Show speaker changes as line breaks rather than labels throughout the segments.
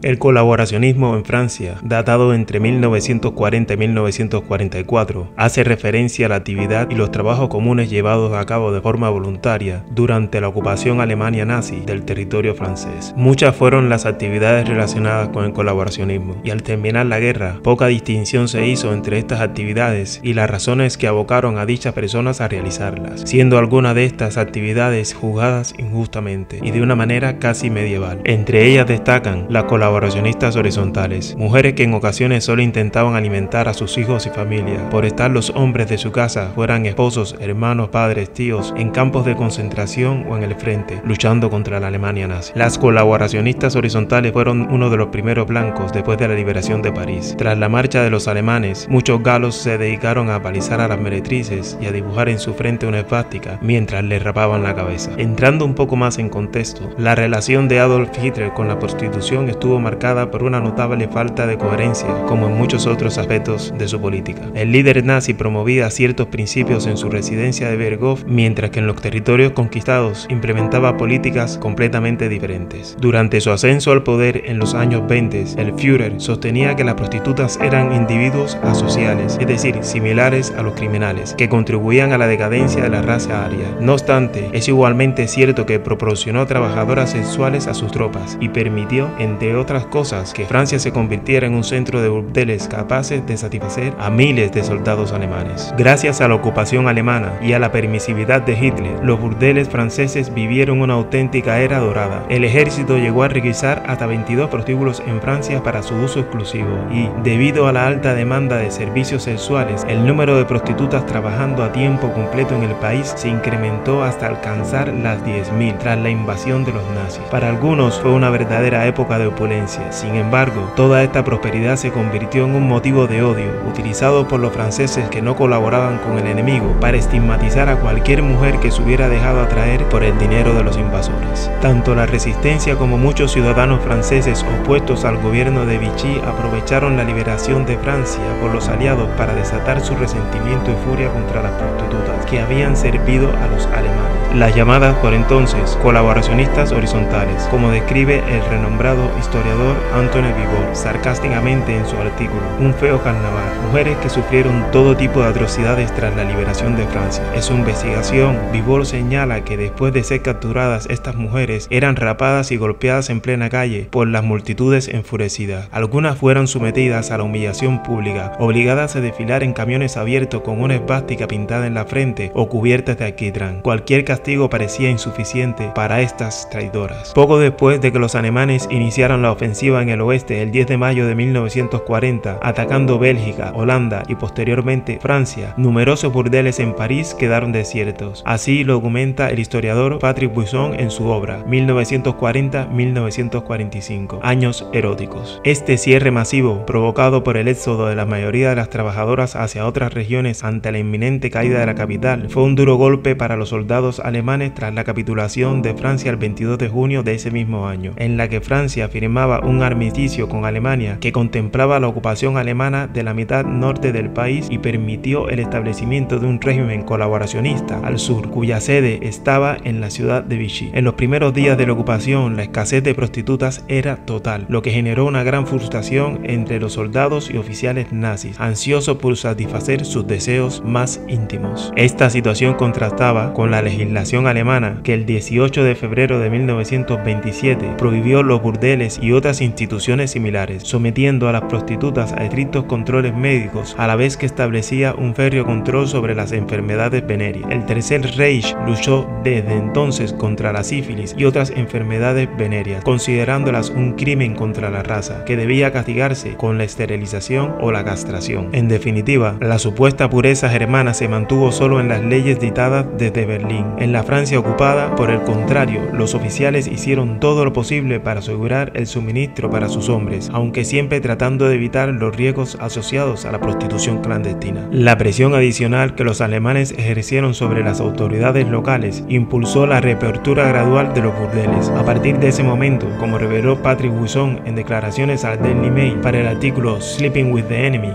El colaboracionismo en Francia, datado entre 1940 y 1944, hace referencia a la actividad y los trabajos comunes llevados a cabo de forma voluntaria durante la ocupación alemana nazi del territorio francés. Muchas fueron las actividades relacionadas con el colaboracionismo, y al terminar la guerra, poca distinción se hizo entre estas actividades y las razones que abocaron a dichas personas a realizarlas, siendo algunas de estas actividades juzgadas injustamente y de una manera casi medieval. Entre ellas destacan las colaboracionistas horizontales, mujeres que en ocasiones solo intentaban alimentar a sus hijos y familia, por estar los hombres de su casa, fueran esposos, hermanos, padres, tíos, en campos de concentración o en el frente, luchando contra la Alemania nazi. Las colaboracionistas horizontales fueron uno de los primeros blancos después de la liberación de París. Tras la marcha de los alemanes, muchos galos se dedicaron a palizar a las meretrices y a dibujar en su frente una esvástica mientras le rapaban la cabeza. Entrando un poco más en contexto, la relación de Adolf Hitler con la prostitución estuvo marcada por una notable falta de coherencia, como en muchos otros aspectos de su política. El líder nazi promovía ciertos principios en su residencia de Berghof, mientras que en los territorios conquistados implementaba políticas completamente diferentes. Durante su ascenso al poder en los años 20, el Führer sostenía que las prostitutas eran individuos asociales, es decir, similares a los criminales, que contribuían a la decadencia de la raza aria. No obstante, es igualmente cierto que proporcionó trabajadoras sexuales a sus tropas y permitió, entre otras cosas, que Francia se convirtiera en un centro de burdeles capaces de satisfacer a miles de soldados alemanes. Gracias a la ocupación alemana y a la permisividad de Hitler, los burdeles franceses vivieron una auténtica era dorada. El ejército llegó a requisar hasta 22 prostíbulos en Francia para su uso exclusivo y, debido a la alta demanda de servicios sexuales, el número de prostitutas trabajando a tiempo completo en el país se incrementó hasta alcanzar las 10.000 tras la invasión de los nazis. Para algunos fue una verdadera época de opulencia. Sin embargo, toda esta prosperidad se convirtió en un motivo de odio, utilizado por los franceses que no colaboraban con el enemigo para estigmatizar a cualquier mujer que se hubiera dejado atraer por el dinero de los invasores. Tanto la resistencia como muchos ciudadanos franceses opuestos al gobierno de Vichy aprovecharon la liberación de Francia por los aliados para desatar su resentimiento y furia contra las prostitutas que habían servido a los alemanes. Las llamadas por entonces colaboracionistas horizontales, como describe el renombrado historiador Antoine Vivor sarcásticamente en su artículo Un feo carnaval, mujeres que sufrieron todo tipo de atrocidades tras la liberación de Francia. En su investigación, Vivor señala que después de ser capturadas, estas mujeres eran rapadas y golpeadas en plena calle por las multitudes enfurecidas. Algunas fueron sometidas a la humillación pública, obligadas a desfilar en camiones abiertos con una esvástica pintada en la frente o cubiertas de alquitrán. Cualquier castigo parecía insuficiente para estas traidoras. Poco después de que los alemanes iniciaron la ofensiva en el oeste el 10 de mayo de 1940, atacando Bélgica, Holanda y posteriormente Francia, numerosos burdeles en París quedaron desiertos. Así lo documenta el historiador Patrick Buisson en su obra 1940-1945, Años eróticos. Este cierre masivo, provocado por el éxodo de la mayoría de las trabajadoras hacia otras regiones ante la inminente caída de la capital, fue un duro golpe para los soldados alemanes tras la capitulación de Francia el 22 de junio de ese mismo año, en la que Francia firmaba un armisticio con Alemania que contemplaba la ocupación alemana de la mitad norte del país y permitió el establecimiento de un régimen colaboracionista al sur, cuya sede estaba en la ciudad de Vichy. En los primeros días de la ocupación, la escasez de prostitutas era total, lo que generó una gran frustración entre los soldados y oficiales nazis, ansiosos por satisfacer sus deseos más íntimos. Esta situación contrastaba con la legislación alemana que el 18 de febrero de 1927 prohibió los burdeles y otras instituciones similares, sometiendo a las prostitutas a estrictos controles médicos, a la vez que establecía un férreo control sobre las enfermedades venéreas. El Tercer Reich luchó desde entonces contra la sífilis y otras enfermedades venéreas, considerándolas un crimen contra la raza, que debía castigarse con la esterilización o la castración. En definitiva, la supuesta pureza germana se mantuvo solo en las leyes dictadas desde Berlín. En la Francia ocupada, por el contrario, los oficiales hicieron todo lo posible para asegurar el suministro para sus hombres, aunque siempre tratando de evitar los riesgos asociados a la prostitución clandestina. La presión adicional que los alemanes ejercieron sobre las autoridades locales impulsó la reapertura gradual de los burdeles. A partir de ese momento, como reveló Patrick Buisson en declaraciones al Daily Mail para el artículo Sleeping with the Enemy,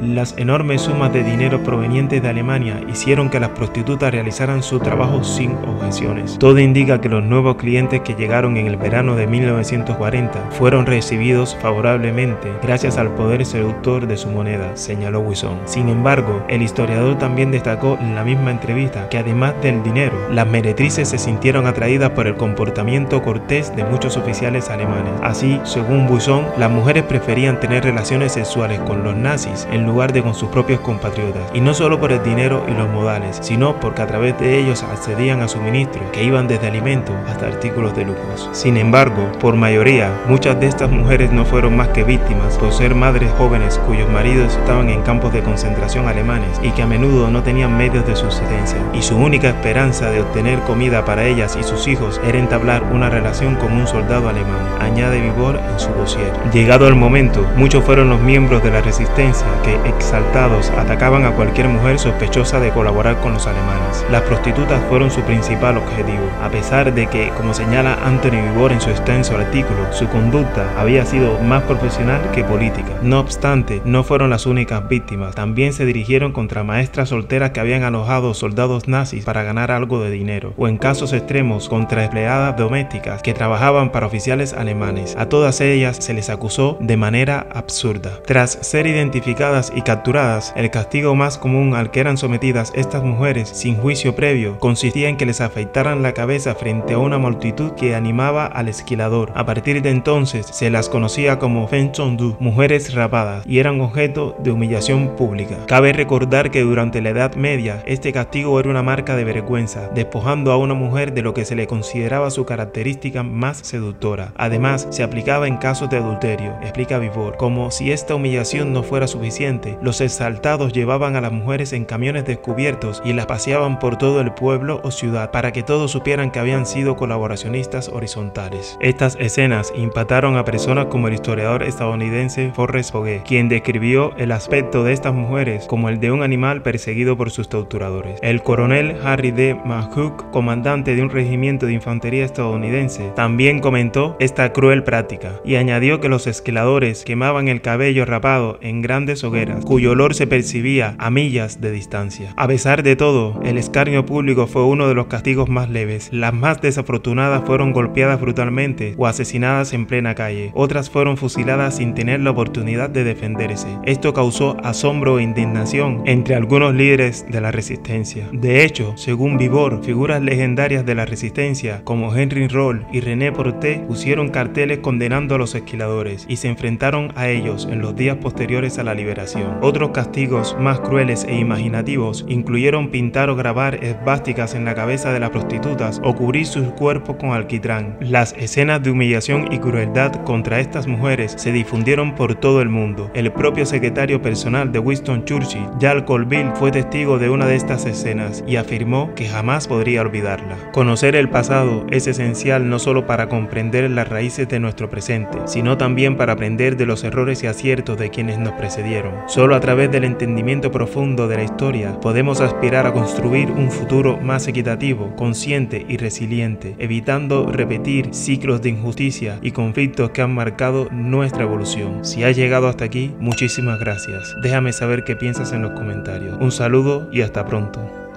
Las enormes sumas de dinero provenientes de Alemania hicieron que las prostitutas realizaran su trabajo sin objeciones. Todo indica que los nuevos clientes que llegaron en el verano de 1940 fueron recibidos favorablemente gracias al poder seductor de su moneda, señaló Wisson. Sin embargo, el historiador también destacó en la misma entrevista que además del dinero, las meretrices se sintieron atraídas por el comportamiento cortés de muchos oficiales alemanes. Así, según Wisson, las mujeres preferían tener relaciones sexuales con los nazis en lugar de con sus propios compatriotas, y no solo por el dinero y los modales, sino porque a través de ellos accedían a suministros que iban desde alimentos hasta artículos de lujos. Sin embargo, por mayoría, muchas de estas mujeres no fueron más que víctimas por ser madres jóvenes cuyos maridos estaban en campos de concentración alemanes y que a menudo no tenían medios de subsistencia, y su única esperanza de obtener comida para ellas y sus hijos era entablar una relación con un soldado alemán, añade Vibor en su dossier. Llegado el momento, muchos fueron los miembros de la resistencia que, exaltados, atacaban a cualquier mujer sospechosa de colaborar con los alemanes. Las prostitutas fueron su principal objetivo, a pesar de que, como señala Anthony Vibor en su extenso artículo, su conducta había sido más profesional que política. No obstante, no fueron las únicas víctimas. También se dirigieron contra maestras solteras que habían alojado soldados nazis para ganar algo de dinero, o en casos extremos contra empleadas domésticas que trabajaban para oficiales alemanes. A todas ellas se les acusó de manera absurda. Tras ser identificadas y capturadas, el castigo más común al que eran sometidas estas mujeres sin juicio previo consistía en que les afeitaran la cabeza frente a una multitud que animaba al esquilador. A partir de entonces se las conocía como femmes tondues, mujeres rapadas, y eran objeto de humillación pública. Cabe recordar que durante la Edad Media este castigo era una marca de vergüenza, despojando a una mujer de lo que se le consideraba su característica más seductora. Además, se aplicaba en casos de adulterio, explica Vibor. Como si esta humillación no fuera suficiente, los exaltados llevaban a las mujeres en camiones descubiertos y las paseaban por todo el pueblo o ciudad para que todos supieran que habían sido colaboracionistas horizontales. Estas escenas impactaron a personas como el historiador estadounidense Forrest Foguet, quien describió el aspecto de estas mujeres como el de un animal perseguido por sus torturadores. El coronel Harry D. McCook, comandante de un regimiento de infantería estadounidense, también comentó esta cruel práctica y añadió que los esquiladores quemaban el cabello rapado en grandes hogueras, cuyo olor se percibía a millas de distancia. A pesar de todo, el escarnio público fue uno de los castigos más leves. Las más desafortunadas fueron golpeadas brutalmente o asesinadas en plena calle. Otras fueron fusiladas sin tener la oportunidad de defenderse. Esto causó asombro e indignación entre algunos líderes de la resistencia. De hecho, según Vibor, figuras legendarias de la resistencia como Henry Roll y René Porté pusieron carteles condenando a los esquiladores y se enfrentaron a ellos en los días posteriores a la liberación. Otros castigos más crueles e imaginativos incluyeron pintar o grabar esvásticas en la cabeza de las prostitutas o cubrir sus cuerpos con alquitrán. Las escenas de humillación y crueldad contra estas mujeres se difundieron por todo el mundo. El propio secretario personal de Winston Churchill, Jacques Colville, fue testigo de una de estas escenas y afirmó que jamás podría olvidarla. Conocer el pasado es esencial no solo para comprender las raíces de nuestro presente, sino también para aprender de los errores y aciertos de quienes nos precedieron. Solo a través del entendimiento profundo de la historia podemos aspirar a construir un futuro más equitativo, consciente y resiliente, evitando repetir ciclos de injusticia y conflictos que han marcado nuestra evolución. Si has llegado hasta aquí, muchísimas gracias. Déjame saber qué piensas en los comentarios. Un saludo y hasta pronto.